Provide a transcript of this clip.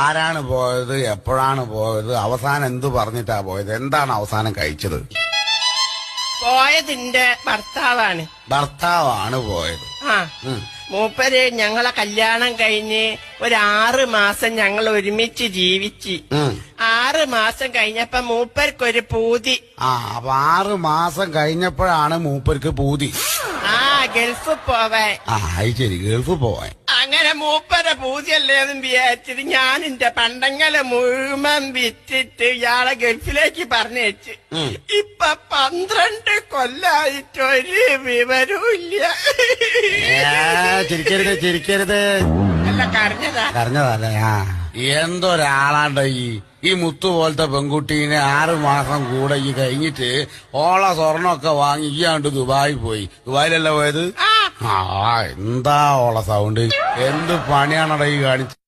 ആരാണ് പോയത്, എപ്പോഴാണ് പോയത്, അവസാനം എന്തു പറഞ്ഞിട്ടാ പോയത്, എന്താണ് അവസാനം കഴിച്ചത്? പോയതിന്റെ ഭർത്താവാണ്. ഭർത്താവാണ് പോയത്. ആ മൂപ്പര് ഞങ്ങളെ കല്യാണം കഴിഞ്ഞ് 6 മാസം ഞങ്ങൾ ഒരുമിച്ച് ജീവിച്ച് 6 മാസം കഴിഞ്ഞപ്പോ മൂപ്പർക്കൊരു പൂതി. അപ്പൊ 6 മാസം കഴിഞ്ഞപ്പോഴാണ് മൂപ്പർക്ക് പൂതി. ഗൾഫ് പോവാൻ. ശരി, ഗൾഫ് പോവാൻ. അങ്ങനെ മൂപ്പരെ പൂതിയല്ലേന്നും വിചാരിച്ചിട്ട് ഞാൻ എന്റെ പണ്ടങ്ങളെ മുഴുവൻ വിറ്റിട്ട് ഇയാളെ ഗൾഫിലേക്ക് പറഞ്ഞയച്ച്. ഇപ്പൊ 12 കൊല്ലായിട്ടൊരു വിവരവും ഇല്ല. ചിരിക്കരുത്. അല്ല കരഞ്ഞതാ. കരഞ്ഞതല്ലേ? എന്തൊരാളാണ്ട ഈ മുത്തു പോലത്തെ പെൺകുട്ടീനെ 6 മാസം കൂടെ ഈ കഴിഞ്ഞിട്ട് ഓള സ്വർണ്ണമൊക്കെ വാങ്ങി ഇയാണ്ട് ദുബായി പോയി. ദുബായിലല്ല പോയത്? എന്താ ഓള സൗണ്ട്? എന്ത് പണിയാണടാ ഈ കാണിച്ചത്?